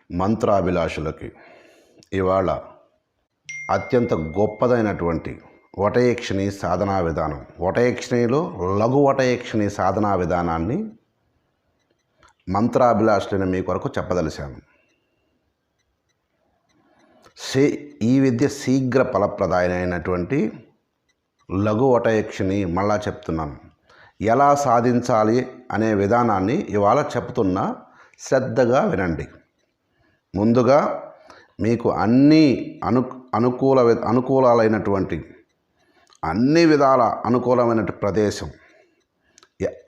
మంత్రాభిలాషులకి ఇవాళ అత్యంత గొప్పదైనటువంటి వటయక్షిణి సాధనా విధానం, వటయక్షిణిలో లఘు వటయక్షిణి సాధనా విధానాన్ని మంత్రాభిలాషులైన మీ కొరకు చెప్పదలిశాను. ఈ విద్య శీఘ్ర ఫలప్రదాయమైనటువంటి లఘు వటయక్షిణి మళ్ళా చెప్తున్నాను. ఎలా సాధించాలి అనే విధానాన్ని ఇవాళ చెప్తున్నా, శ్రద్ధగా వినండి. ముందుగా మీకు అన్ని అనుకూలాలైనటువంటి అన్ని విధాల అనుకూలమైన ప్రదేశం,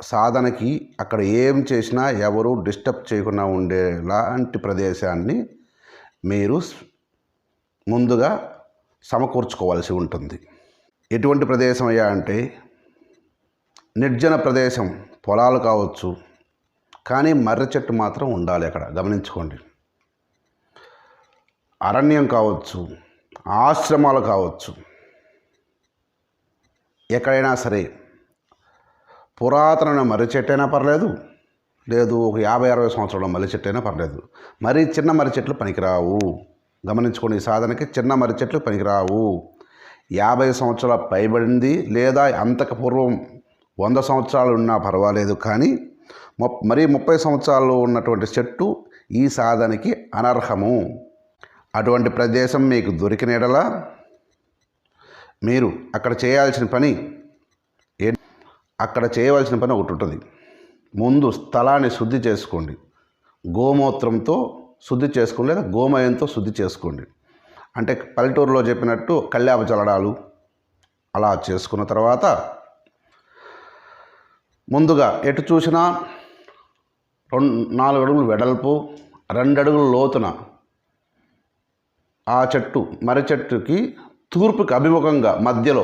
సాధనకి అక్కడ ఏం చేసినా ఎవరు డిస్టర్బ్ చేయకుండా ఉండేలాంటి ప్రదేశాన్ని మీరు ముందుగా సమకూర్చుకోవాల్సి ఉంటుంది. ఎటువంటి ప్రదేశం అయ్యా అంటే నిర్జన ప్రదేశం, పొలాలు కావచ్చు, కానీ మర్రి చెట్టు మాత్రం ఉండాలి అక్కడ, గమనించుకోండి. అరణ్యం కావచ్చు, ఆశ్రమాలు కావచ్చు, ఎక్కడైనా సరే పురాతనమైన మర్రి చెట్టు అయినా పర్లేదు, లేదు ఒక 50-60 సంవత్సరాల మర్రి చెట్టు అయినా పర్లేదు. మరీ చిన్న మర్రి చెట్లు పనికిరావు. గమనించుకోండి, ఈ సాధనకి చిన్న మర్రి చెట్లు పనికిరావు. 50 సంవత్సరాల పైబడింది లేదా అంతకు పూర్వం 100 సంవత్సరాలు ఉన్నా పర్వాలేదు, కానీ మరీ 30 సంవత్సరాలు ఉన్నటువంటి చెట్టు ఈ సాధనకి అనర్హము. అటువంటి ప్రదేశం మీకు దొరికిన యెడల మీరు అక్కడ చేయవలసిన పని ఒకటి ఉంటుంది. ముందు స్థలాన్ని శుద్ధి చేసుకోండి. గోమూత్రంతో శుద్ధి చేసుకోండి, లేదా గోమయంతో శుద్ధి చేసుకోండి. అంటే పల్లెటూరులో చెప్పినట్టు కళ్యాప చల్లడాలు అలా చేసుకున్న తర్వాత ముందుగా ఎటు చూసినా 4 అడుగులు వెడల్పు, 2 అడుగుల లోతున ఆ చెట్టు, మర్రి చెట్టుకి తూర్పుకి అభిముఖంగా మధ్యలో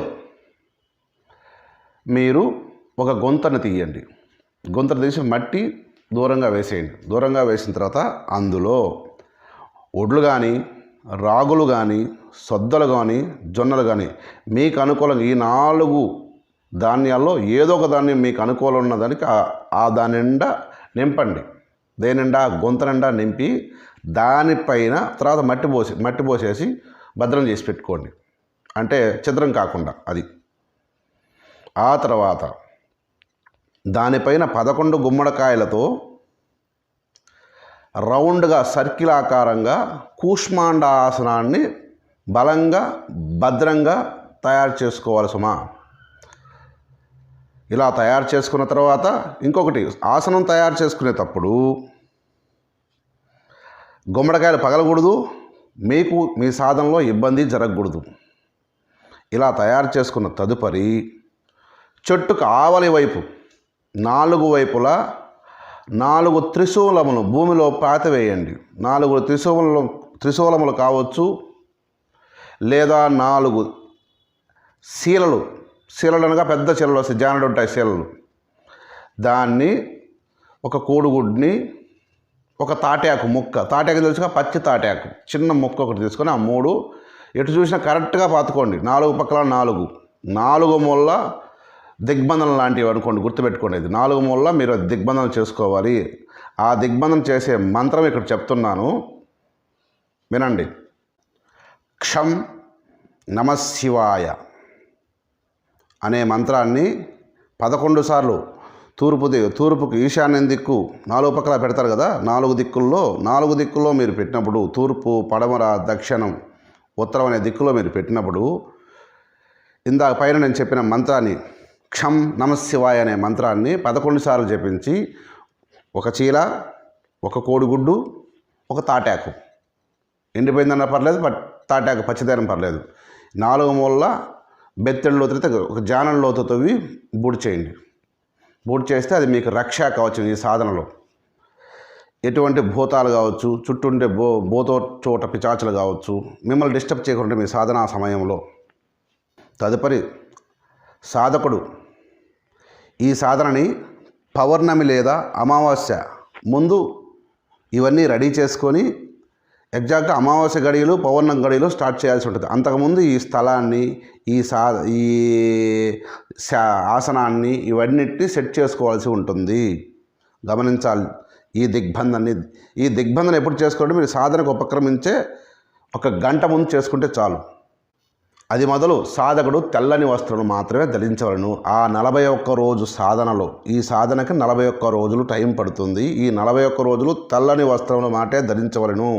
మీరు ఒక గుంతను తీయండి. గుంతను తీసి మట్టి దూరంగా వేసేయండి. దూరంగా వేసిన తర్వాత అందులో ఒడ్లు కానీ, రాగులు కానీ, సొద్దలు కానీ, జొన్నలు కానీ మీకు అనుకూలంగా ఈ 4 ధాన్యాల్లో ఏదో ఒక ధాన్యం మీకు అనుకూలం ఉన్నదానికి దాని నిండా నింపండి. దేని నిండా? గుంత నిండా నింపి దానిపైన తర్వాత మట్టి పోసేసి భద్రం చేసి పెట్టుకోండి. అంటే ఛిద్రం కాకుండా అది. ఆ తర్వాత దానిపైన 11 గుమ్మడికాయలతో రౌండ్గా సర్కిల్ ఆకారంగా కూష్మాండ ఆసనాన్ని బలంగా భద్రంగా తయారు చేసుకోవాలి సుమా. ఇలా తయారు చేసుకున్న తర్వాత ఇంకొకటి, ఆసనం తయారు చేసుకునేటప్పుడు గుమ్మడికాయలు పగలకూడదు, మీకు మీ సాధనలో ఇబ్బంది జరగకూడదు. ఇలా తయారు చేసుకున్న తదుపరి చెట్టుకు ఆవలి వైపు 4 వైపులా 4 త్రిశూలములు భూమిలో పాతివేయండి. 4 త్రిశూలములు కావచ్చు, లేదా 4 శీలలు అనగా పెద్ద శీలలు వస్తాయి, జానడు ఉంటాయి శీలలు. దాన్ని ఒక కోడిగుడ్ని, ఒక తాటాకు ముక్క, తాటాకు తెలుసుగా, పచ్చి తాటాకు చిన్న ముక్క ఒకటి తీసుకొని ఆ 3 ఎటు చూసినా కరెక్ట్గా పాతుకోండి. 4 పక్కల 4 మూల దిగ్బంధనం లాంటివి అనుకోండి, గుర్తుపెట్టుకోండి. ఇది 4 మూల మీరు దిగ్బంధనం చేసుకోవాలి. ఆ దిగ్బంధనం చేసే మంత్రం ఇక్కడ చెప్తున్నాను, వినండి. క్షం నమశివాయ అనే మంత్రాన్ని 11 సార్లు తూర్పుకి ఈశాన్యం దిక్కు 4 పక్కల పెడతారు కదా, 4 దిక్కుల్లో మీరు పెట్టినప్పుడు, తూర్పు, పడమర, దక్షిణం, ఉత్తరం అనే దిక్కులో మీరు పెట్టినప్పుడు ఇందాక పైన నేను చెప్పిన మంత్రాన్ని, క్షం నమశివాయ అనే మంత్రాన్ని 11 సార్లు జపించి ఒక చీల, ఒక కోడిగుడ్డు, ఒక తాటాకు, ఎండిపోయిందన్నా పర్లేదు, బట్ తాటాకు పచ్చిదనం పర్లేదు, 4 మూల బెత్తెళ్ళ లోతు, ఒక జానం లోతు తవ్వి బూడి చేయండి. బూడి చేస్తే అది మీకు రక్ష కావచ్చు. ఈ సాధనలో ఎటువంటి భూతాలు కావచ్చు, చుట్టూండే భూతో చోట పిచాచులు కావచ్చు, మిమ్మల్ని డిస్టర్బ్ చేయకుండా మీ సాధనా సమయంలో. తదుపరి సాధకుడు ఈ సాధనని పౌర్ణమి లేదా అమావాస్య ముందు ఇవన్నీ రెడీ చేసుకొని ఎగ్జాక్ట్గా అమావాస్య గడియలు, పౌర్ణమి గడియలు స్టార్ట్ చేయాల్సి ఉంటుంది. అంతకుముందు ఈ స్థలాన్ని, ఈ ఆసనాన్ని ఇవన్నిటిని సెట్ చేసుకోవాల్సి ఉంటుంది. గమనించాలి. ఈ దిగ్బంధన ఎప్పుడు చేసుకోండి, మీరు సాధనకు ఉపక్రమించే 1 గంట ముందు చేసుకుంటే చాలు. అది మొదలు సాధకుడు తెల్లని వస్త్రం మాత్రమే ధరించవలను. ఆ 41 రోజు సాధనలో, ఈ సాధనకి 41 రోజులు టైం పడుతుంది. ఈ 41 రోజులు తెల్లని వస్త్రములు మాటే ధరించవలను.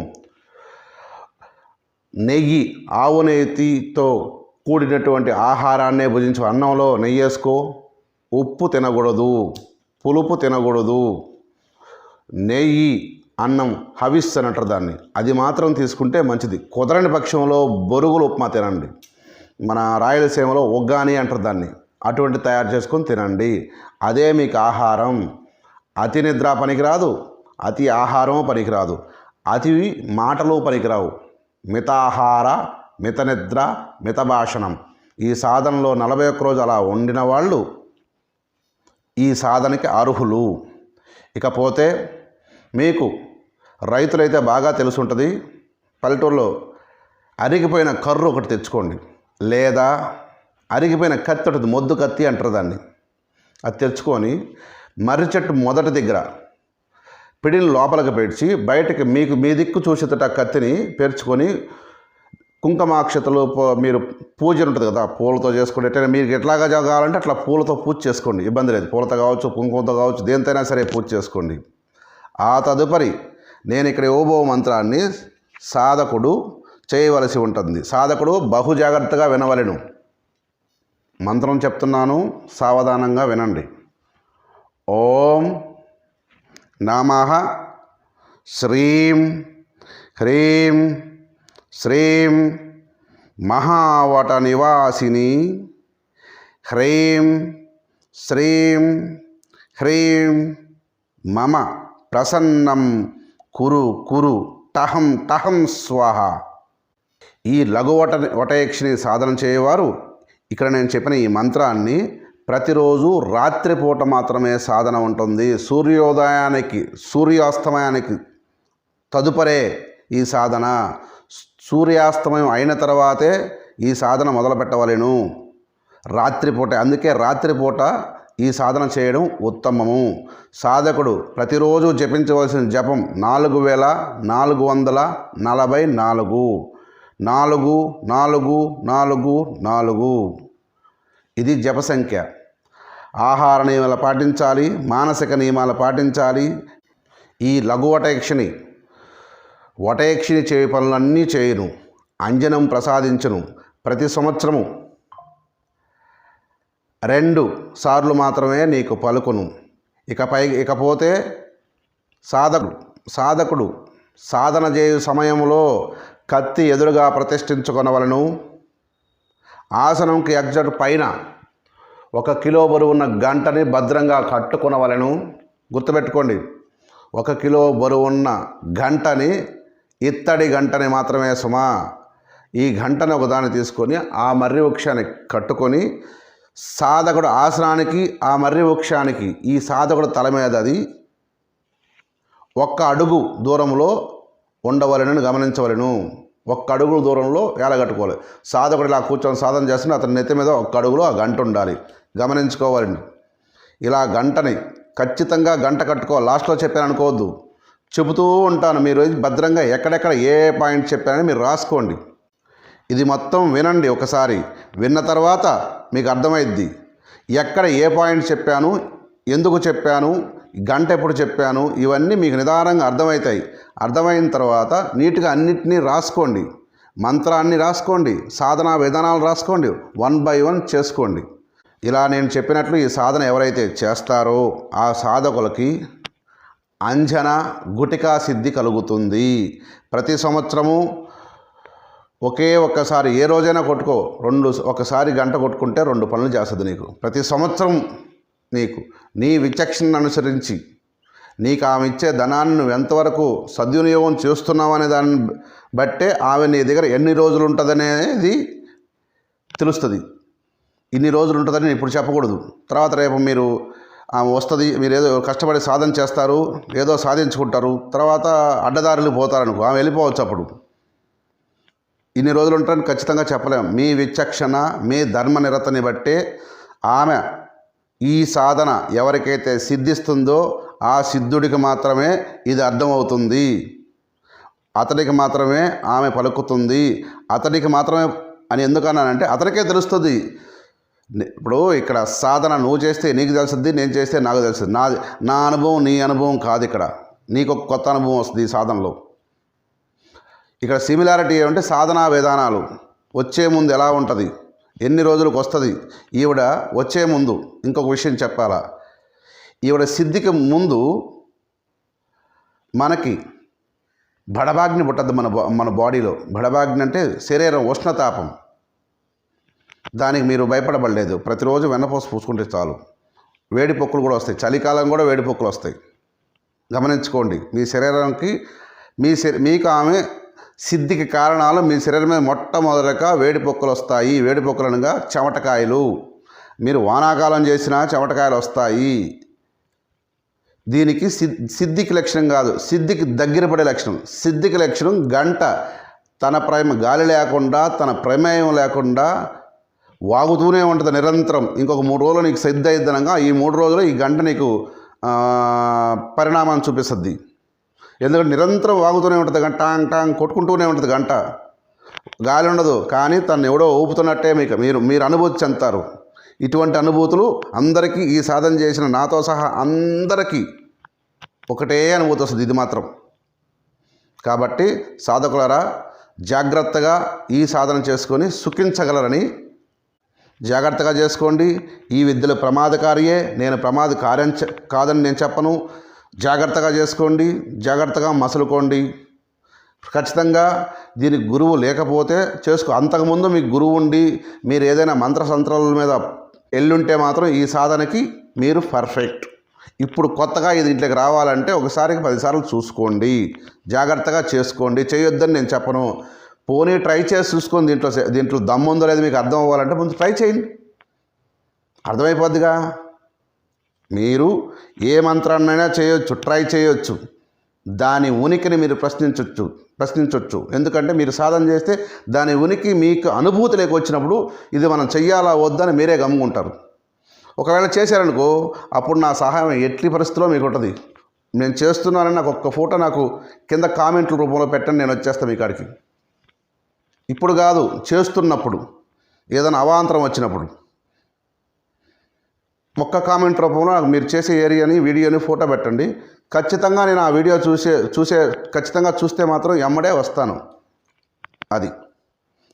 నెయ్యి, ఆవు నెయ్యితో కూడినటువంటి ఆహారాన్నే భుజించు. అన్నంలో నెయ్యి వేసుకో, ఉప్పు తినకూడదు, పులుపు తినకూడదు. నెయ్యి అన్నం హవిస్ అని అంటారు దాన్ని, అది మాత్రం తీసుకుంటే మంచిది. కుదరని పక్షంలో బొరుగులు ఉప్మా తినండి. మన రాయలసీమలో ఒగ్గాని అంటారు దాన్ని, అటువంటి తయారు చేసుకొని తినండి. అదే మీకు ఆహారం. అతి నిద్ర పనికిరాదు, అతి ఆహారం పనికిరాదు, అతి మాటలు పనికిరావు. మితాహార, మిత నిద్ర, మిత భాషణం. ఈ సాధనలో 41 రోజు అలా వండిన వాళ్ళు ఈ సాధనకి అర్హులు. ఇకపోతే మీకు రైతులైతే బాగా తెలుసుంటుంది, పల్లెటూరులో అరిగిపోయిన కర్రు ఒకటి తెచ్చుకోండి, లేదా అరిగిపోయిన కత్తి ఉంటుంది, మొద్దు కత్తి అంటారు దాన్ని. అది తెచ్చుకొని మర్రి చెట్టు మొదటి దగ్గర పిడిని లోపలికి పేర్చి బయటకి మీకు మీ దిక్కు చూసేటట్టు ఆ కత్తిని పేర్చుకొని కుంకుమాక్షతలు మీరు పూజ ఉంటుంది కదా, పూలతో చేసుకుంటే మీరు ఎట్లాగా కావాలంటే అట్లా పూలతో పూజ చేసుకోండి, ఇబ్బంది లేదు. పూలతో కావచ్చు, కుంకుమతో కావచ్చు, దేనితోనైనా సరే పూజ చేసుకోండి. ఆ తదుపరి నేను ఇక్కడ ఇవ్వబో మంత్రాన్ని సాధకుడు చేయవలసి ఉంటుంది. సాధకుడు బహు జాగ్రత్తగా వినవలెను. మంత్రం చెప్తున్నాను, సావధానంగా వినండి. ఓం నమః శ్రీం హ్రీం శ్రీం మహావట నివాసిని హ్రీం శ్రీం హ్రీం మమ ప్రసన్నం కురు కురు టహం టహం స్వాహ. ఈ లఘు వటయక్షిని సాధన చేయవారు ఇక్కడ నేను చెప్పిన ఈ మంత్రాన్ని ప్రతిరోజు రాత్రిపూట మాత్రమే సాధన ఉంటుంది. సూర్యాస్తమయానికి తదుపరే ఈ సాధన. సూర్యాస్తమయం అయిన తర్వాతే ఈ సాధన మొదలు పెట్టవలెను, రాత్రిపూట. అందుకే రాత్రిపూట ఈ సాధన చేయడం ఉత్తమము. సాధకుడు ప్రతిరోజు జపించవలసిన జపం 4444. ఇది జప సంఖ్య. ఆహార నియమాలు పాటించాలి, మానసిక నియమాలు పాటించాలి. ఈ లఘు వటయక్షిని చేయ పనులన్నీ చేయును, అంజనం ప్రసాదించును. ప్రతి సంవత్సరము 2 సార్లు మాత్రమే నీకు పలుకును. ఇకపోతే సాధకుడు సాధన చేయు సమయంలో కత్తి ఎదురుగా ప్రతిష్ఠించుకొనవలను. ఆసనంకి ఎగ్జాక్ట్ పైన 1 కిలో బరువున్న గంటని భద్రంగా కట్టుకొనవలను. గుర్తుపెట్టుకోండి, 1 కిలో బరువున్న గంటని, ఇత్తడి గంటని మాత్రమే సుమా. ఈ గంటని ఒకదాన్ని తీసుకొని ఆ మర్రి వృక్షానికి కట్టుకొని సాధకుడు ఆసనానికి, ఆ మర్రి వృక్షానికి, ఈ సాధకుడు తల మీద అది 1 అడుగు దూరంలో ఉండవలెనని గమనించవలను. 1 అడుగు దూరంలో వేలగట్టుకోవాలి. సాధకుడు ఇలా కూర్చొని సాధన చేస్తుంటే అతని నెత్తి మీద 1 అడుగులో ఆ గంట ఉండాలి, గమనించుకోవాలండి. ఇలా గంటని ఖచ్చితంగా గంట కట్టుకోవాలి. లాస్ట్లో చెప్పాను అనుకోవద్దు, చెబుతూ ఉంటాను. మీరు భద్రంగా ఎక్కడెక్కడ ఏ పాయింట్ చెప్పానని మీరు రాసుకోండి. ఇది మొత్తం వినండి ఒకసారి. విన్న తర్వాత మీకు అర్థమైద్ది ఎక్కడ ఏ పాయింట్ చెప్పాను, ఎందుకు చెప్పాను, గంట ఎప్పుడు చెప్పాను, ఇవన్నీ మీకు నిదానంగా అర్థమవుతాయి. అర్థమైన తర్వాత నీట్గా అన్నిటినీ రాసుకోండి, మంత్రాన్ని రాసుకోండి, సాధనా విధానాలు రాసుకోండి, 1 by 1 చేసుకోండి. ఇలా నేను చెప్పినట్లు ఈ సాధన ఎవరైతే చేస్తారో ఆ సాధకులకి అంజన గుటికా సిద్ధి కలుగుతుంది. ప్రతి సంవత్సరము ఒక్కసారి ఏ రోజైనా కొట్టుకో, ఒకసారి గంట కొట్టుకుంటే 2 పనులు చేస్తుంది నీకు. ప్రతి సంవత్సరం నీకు నీ విచక్షణను అనుసరించి నీకు ఆమె ఇచ్చే ధనాన్ని నువ్వు ఎంతవరకు సద్వినియోగం చేస్తున్నావు అనే దాన్ని బట్టే ఆమె నీ దగ్గర ఎన్ని రోజులు ఉంటుందనేది తెలుస్తుంది. ఇన్ని రోజులు ఉంటుందని నేను ఇప్పుడు చెప్పకూడదు. తర్వాత రేపు మీరు ఆమె వస్తుంది, మీరు ఏదో కష్టపడి సాధన చేస్తారు, ఏదో సాధించుకుంటారు, తర్వాత అడ్డదారులు పోతారనుకో, ఆమె వెళ్ళిపోవచ్చు. అప్పుడు ఇన్ని రోజులు ఉంటారని ఖచ్చితంగా చెప్పలేం. మీ విచక్షణ, మీ ధర్మనిరతని బట్టే ఆమె ఈ సాధన ఎవరికైతే సిద్ధిస్తుందో ఆ సిద్ధుడికి మాత్రమే ఇది అర్థమవుతుంది, అతడికి మాత్రమే ఆమె పలుకుతుంది, అతడికి మాత్రమే అని ఎందుకన్నానంటే అతనికే తెలుస్తుంది. ఇప్పుడు ఇక్కడ సాధన నువ్వు చేస్తే నీకు తెలుస్తుంది, నేను చేస్తే నాకు తెలుస్తుంది. నా అనుభవం నీ అనుభవం కాదు. ఇక్కడ నీకు ఒక కొత్త అనుభవం వస్తుంది ఈ సాధనలో. ఇక్కడ సిమిలారిటీ ఏమంటే సాధనా విధానాలు వచ్చే ముందు ఎలా ఉంటుంది, ఎన్ని రోజులకు వస్తుంది. ఈవిడ వచ్చే ముందు ఇంకొక విషయం చెప్పాలా, ఈవిడ సిద్ధికి ముందు మనకి బడబాగ్ని పుట్టద్దు మన బాడీలో. బడబాగ్ని అంటే శరీరం ఉష్ణతాపం. దానికి మీరు భయపడబడలేదు. ప్రతిరోజు వెన్నపూస పూసుకుంటే చాలు. వేడి పొక్కులు కూడా వస్తాయి, చలికాలం కూడా వేడి పొక్కులు వస్తాయి. గమనించుకోండి. మీ శరీరానికి మీకు ఆమె సిద్ధికి కారణాలు మీ శరీరం మీద మొట్టమొదటిగా వేడి పొక్కులు వస్తాయి. వేడి పొక్కులు అనగా చెమటకాయలు. మీరు వానాకాలం చేసినా చెమటకాయలు వస్తాయి. దీనికి సిద్ధికి లక్షణం కాదు, సిద్ధికి దగ్గర పడే లక్షణం. సిద్ధికి లక్షణం గంట తన గాలి లేకుండా తన ప్రమేయం లేకుండా వాగుతూనే ఉంటుంది నిరంతరం. ఇంకొక 3 రోజులు నీకు సిద్ధ అయిద్దనగా ఈ 3 రోజులు ఈ గంట నీకు పరిణామాన్ని చూపిస్తుంది. ఎందుకంటే నిరంతరం వాగుతూనే ఉంటుంది, గంట టాంగ్ టాంగ్ కొట్టుకుంటూనే ఉంటుంది గంట. గాలి ఉండదు, కానీ తను ఎవడో ఊపుతున్నట్టే మీరు అనుభూతి చెందుతారు. ఇటువంటి అనుభూతులు అందరికీ, ఈ సాధన చేసిన నాతో సహా అందరికీ ఒకటే అనుభూతి వస్తుంది ఇది మాత్రం. కాబట్టి సాధకులారా, జాగ్రత్తగా ఈ సాధన చేసుకొని సుఖించగలరని జాగ్రత్తగా చేసుకోండి. ఈ విద్యలు ప్రమాదకారియే, నేను ప్రమాదకార్యం కాదని నేను చెప్పను. జాగ్రత్తగా చేసుకోండి, జాగ్రత్తగా మసులుకోండి. ఖచ్చితంగా దీనికి గురువు లేకపోతే అంతకుముందు మీకు గురువు ఉండి మీరు ఏదైనా మంత్రసంత్రాల మీద ఎల్లుంటే మాత్రం ఈ సాధనకి మీరు పర్ఫెక్ట్. ఇప్పుడు కొత్తగా ఇది ఇంట్లోకి రావాలంటే ఒకసారికి 10 సార్లు చూసుకోండి, జాగ్రత్తగా చేసుకోండి. చేయొద్దని నేను చెప్పను. పోనీ ట్రై చేసి చూసుకోండి. దీంట్లో దమ్ముందో లేదు మీకు అర్థం అవ్వాలంటే ముందు ట్రై చేయండి, అర్థమైపోద్దిగా. మీరు ఏ మంత్రాన్నైనా చేయొచ్చు, ట్రై చేయొచ్చు. దాని ఉనికిని మీరు ప్రశ్నించవచ్చు. ఎందుకంటే మీరు సాధన చేస్తే దాని ఉనికి మీకు అనుభూతిలోకి వచ్చినప్పుడు ఇది మనం చెయ్యాలా వద్దని మీరే గమ్ముకుంటారు. ఒకవేళ చేశారనుకో, అప్పుడు నా సహాయం ఎట్టి పరిస్థితిలో మీకు ఉంటుంది. నేను చేస్తున్నానని నాకు ఒక్క ఫోటో నాకు కింద కామెంట్ల రూపంలో పెట్టండి, నేను వచ్చేస్తాను మీ కాడికి. ఇప్పుడు కాదు, చేస్తున్నప్పుడు ఏదైనా అవాంతరం వచ్చినప్పుడు ఒక్క కామెంట్ రూపంలో నాకు మీరు చేసే ఏరియాని వీడియోని ఫోటో పెట్టండి. ఖచ్చితంగా నేను ఆ వీడియో ఖచ్చితంగా చూస్తే మాత్రం ఎమ్మడే వస్తాను. అది.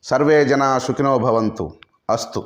సర్వే జనా సుఖినో భవంతు. అస్తు.